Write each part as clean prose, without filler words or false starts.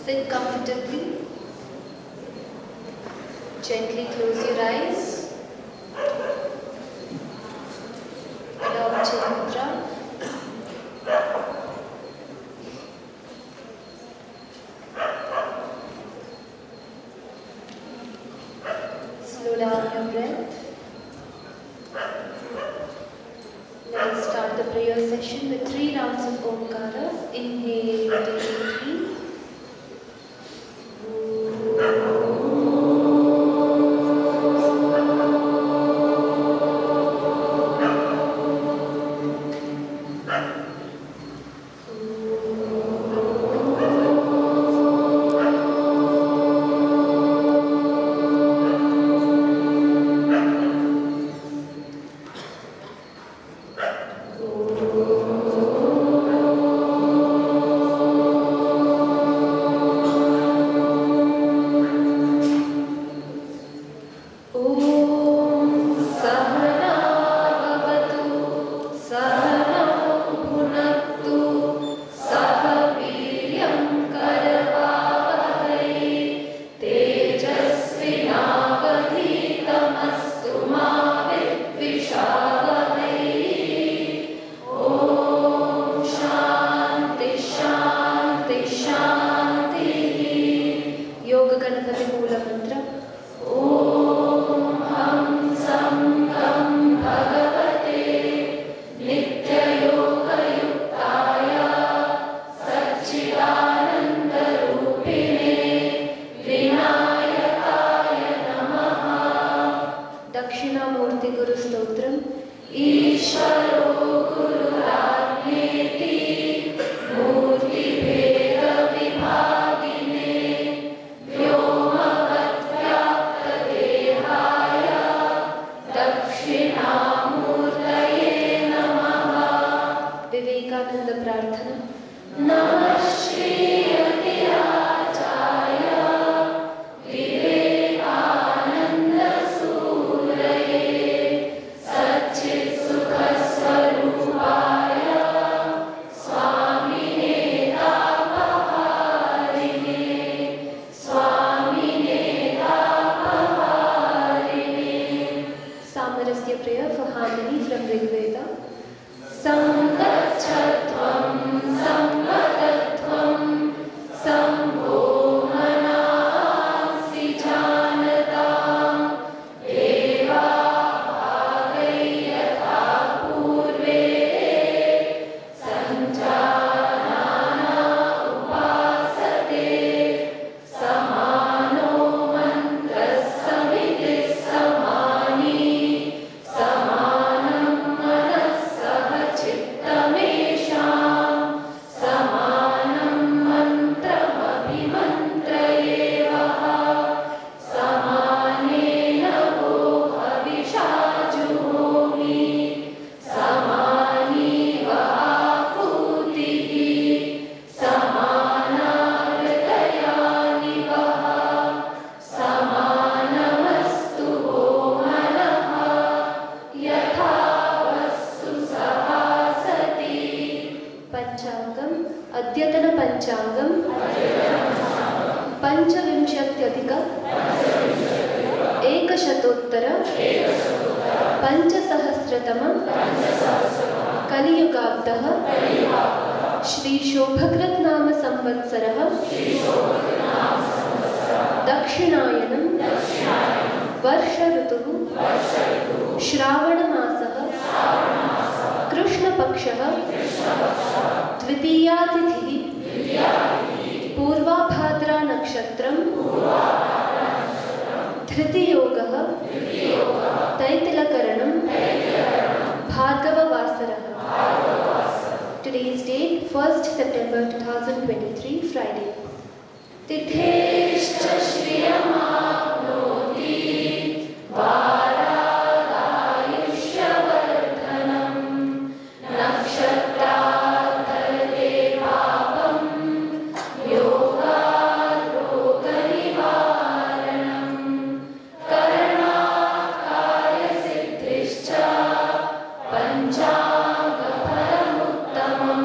Sit comfortably. Gently close your eyes. Adopt Chitta Mudra. Slow down your breath. Let us start the prayer session with 3 rounds of Omkara. Inhale deeply. Today's date, 1st September 2023, Friday. Titheshcha Shriyamapnoti Varadayushyavarthanam Nakshatratarate Papam Yogat Roganivaranam Karanat Karya Siddhishcha Panchanga Paramuttamam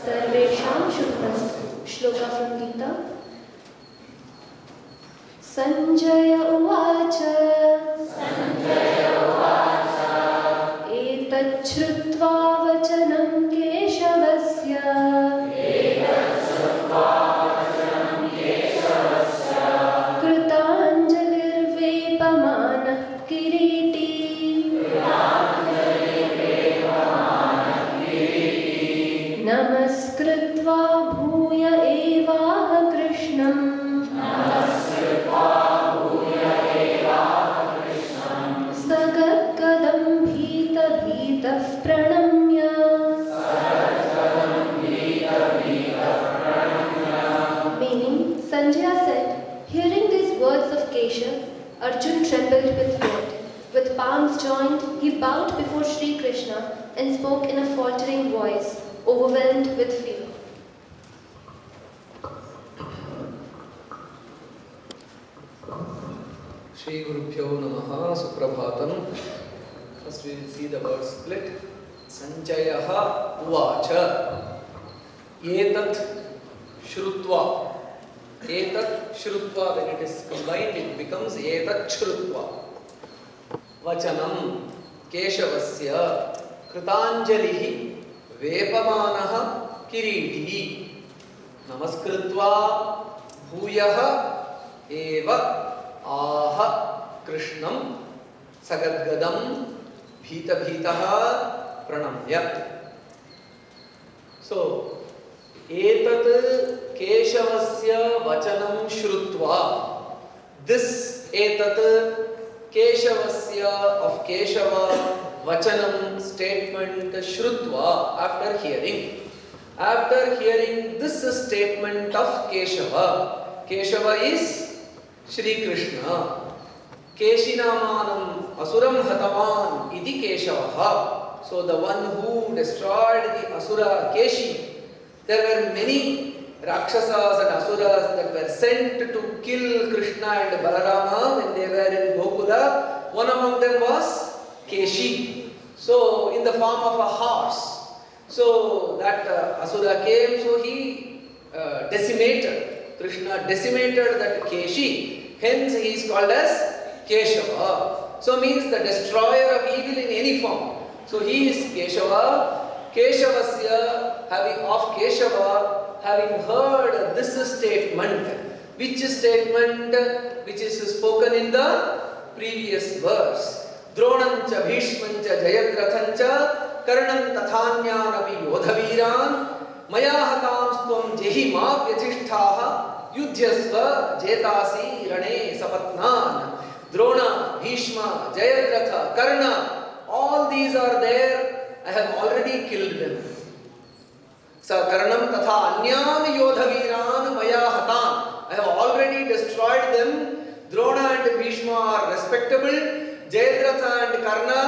Sarvesham Shubhastu. Shloka shloka from Gita. Sanjaya uvacha etat shrutva vachanam keshavasya kritanjalirvepamanah kiriti namaskritva bhuya evaah krishnam sagadgadam bhita bhitah pranamya. Meaning, Sanjaya said, hearing these words of Keshav, Arjun trembled with fear. With palms joined, he bowed before Sri Krishna and spoke in a faltering voice, overwhelmed with fear. Shri Gurubhyo Namaha Suprabhatam. First we will see the word split. Sanjayaha uvacha etat shrutva. Etat shrutva, when it is combined it becomes etat shrutva. Vachanam keshavasya kritanjalihi vepamanaha kiritihi namaskritva bhuyaha eva aha krishnam sagadgadam bhita bhitaha pranamya. So etat keshavasya vachanam shrutva, this etat keshavasya of Keshava vachanam statement shrutva, after hearing this statement of Keshava. Keshava is Shri Krishna. Keshinamanam asuram hatavan iti Keshavaha. So the one who destroyed the asura Keshi. There were many Rakshasas and Asuras that were sent to kill Krishna and Balarama when they were in Gokula. One among them was Keshi. So in the form of a horse. So that Asura came, so he decimated. Krishna decimated that Keshi. Hence he is called as Keshava. So means the destroyer of evil in any form. So he is Keshava. Keshavasya, having heard this statement. Which statement? Which is spoken in the previous verse. Dronancha Bhishmancha Jayadrathancha Karnam Tathanyanapi Yodhaviran Maya Hatam Stvam Jehi Mapyathishtaha Yudhyasva Jetasi Rane Sapatnan. Drona, Bhishma, Jayadratha, Karna, all these are there. I have already killed them. So Karnam Tatha Anyan Yodhaviran Maya Hatam. I have already destroyed them. Drona and Bhishma are respectable. Jayadratha and Karna,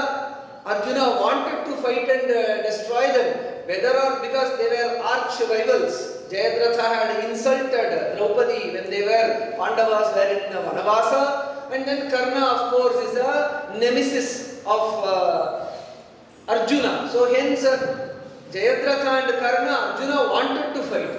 Arjuna wanted to fight and destroy them. Whether or because they were arch rivals. Jayadratha had insulted Draupadi when they were Pandavas were in Vanavasa. And then Karna, of course, is a nemesis of Arjuna. So hence Jayadratha and Karna, Arjuna wanted to fight.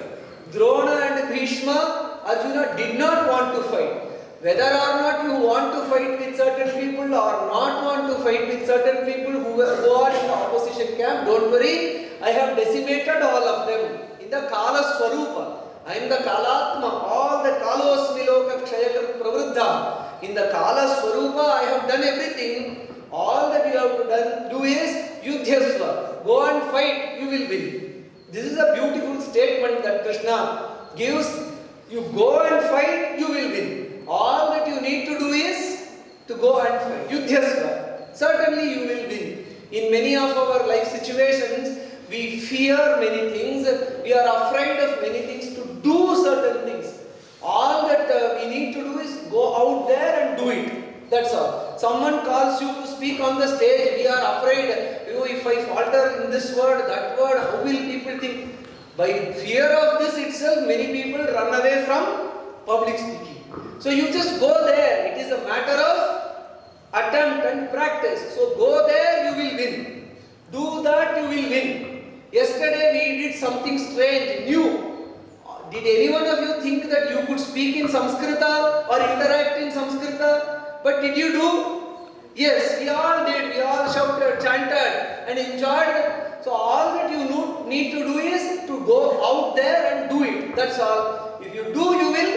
Drona and Bhishma, Arjuna did not want to fight. Whether or not you want to fight with certain people or not want to fight with certain people who are in the opposition camp, don't worry, I have decimated all of them in the Kala Swarupa. I am the Kalatma, all the Kalosmi Loka Kshayakar Pravruddha. In the Kala Swarupa, I have done everything. All that you have to do is Yudhyasva. Go and fight, you will win. This is a beautiful statement that Krishna gives. You go and fight, you will win. All that you need to do is to go and fight. Yudhyasva. Certainly you will win. In many of our life situations, we fear many things. We are afraid of many things to do certain things. All that we need to do is go out there and do it. That's all. Someone calls you to speak on the stage. We are afraid. If I falter in this word, that word, how will people think? By fear of this itself, many people run away from public speaking. So you just go there. It is a matter of attempt and practice. So go there, you will win. Do that, you will win. Yesterday we did something strange, new. Did any one of you think that you could speak in Sanskrita or interact in Sanskrita? But did you do? Yes, we all did. We all shouted, chanted, and enjoyed it. So all that you need to do is to go out there and do it. That's all. If you do, you will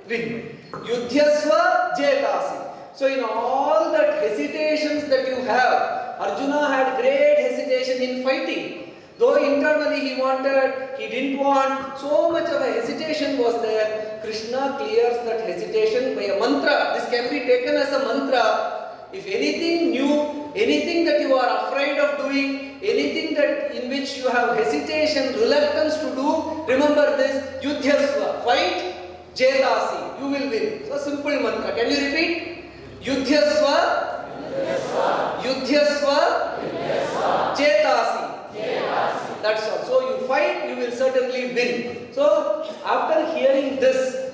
win. Yudhyasva jetasi. So in all that hesitations that you have, Arjuna had great hesitation in fighting. Though internally he didn't want, so much of a hesitation was there. Krishna clears that hesitation by a mantra. This can be taken as a mantra. If anything new, anything that you are afraid of doing, anything that in which you have hesitation, reluctance to do, remember this, Yudhyasva, fight, Jetasi, you will win. So simple mantra. Can you repeat? Yudhyasva, Yudhyasva, Jetasi. That's all. So you fight, you will certainly win. So after hearing this,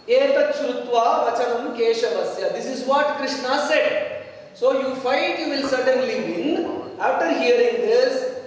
Etat Shrutva Vachanam Keshavasya. This is what Krishna said. So you fight, you will certainly win. After hearing this,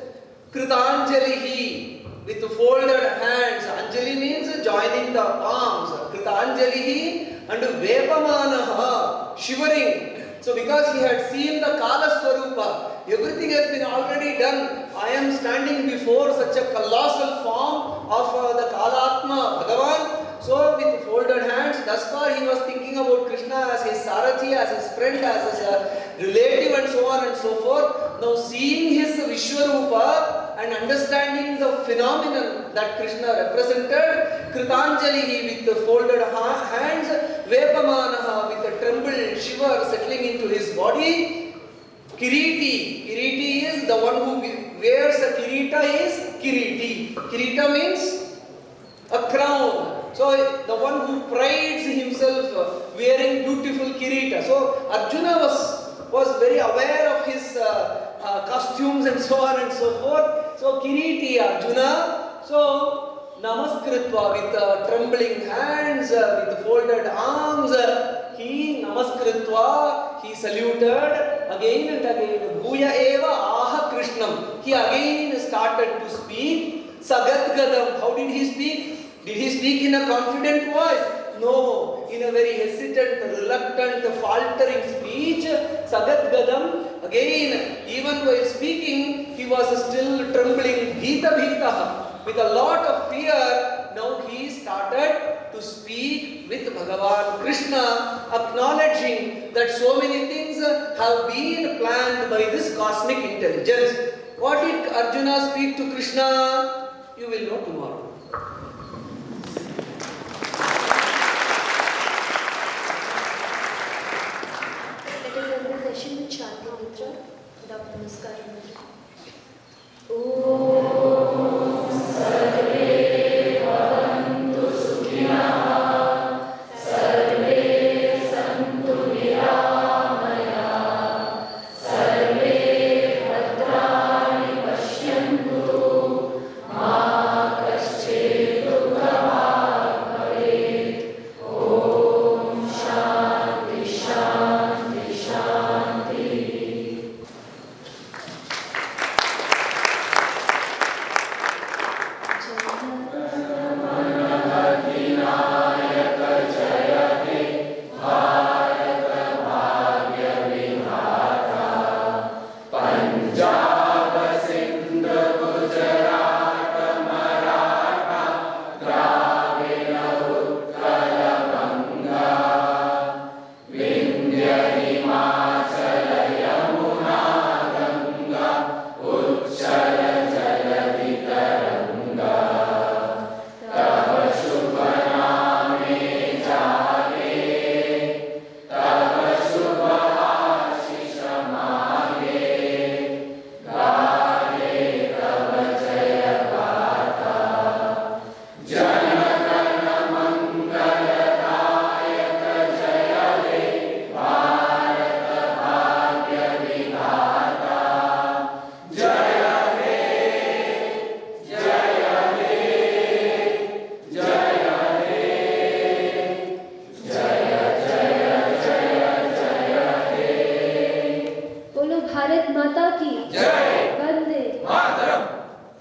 Kritanjalihi, with folded hands. Anjali means joining the palms. Kritanjalihi and Vepamanaha, shivering. So because he had seen the Kala Swarupa, everything has been already done. I am standing before such a colossal form of the Kalatma Bhagavan. So with folded hands, thus far he was thinking about Krishna as his Sarathi, as his friend, as his relative and so on and so forth. Now seeing his Vishwarupa and understanding the phenomenon that Krishna represented, Kritanjalihi with the folded hands, Vepamanaha with a tremble, shiver settling into his body. Kiriti. Kiriti is the one who wears a kirita is Kiriti. Kirita means a crown. So the one who prides himself wearing beautiful kirita. So Arjuna was very aware of his costumes and so on and so forth. So Kiriti Arjuna. So Namaskritva with trembling hands, with folded arms, he Namaskritva, he saluted again and again. Bhuya eva aha Krishnam. He again started to speak. Sagatgadam. How did he speak? Did he speak in a confident voice? No, in a very hesitant, reluctant, faltering speech. Sagatgadam. Again, even while speaking, he was still trembling. Bhita bhitaha. With a lot of fear, now he started to speak with Bhagavan Krishna, acknowledging that so many things have been planned by this cosmic intelligence. What did Arjuna speak to Krishna? You will know tomorrow.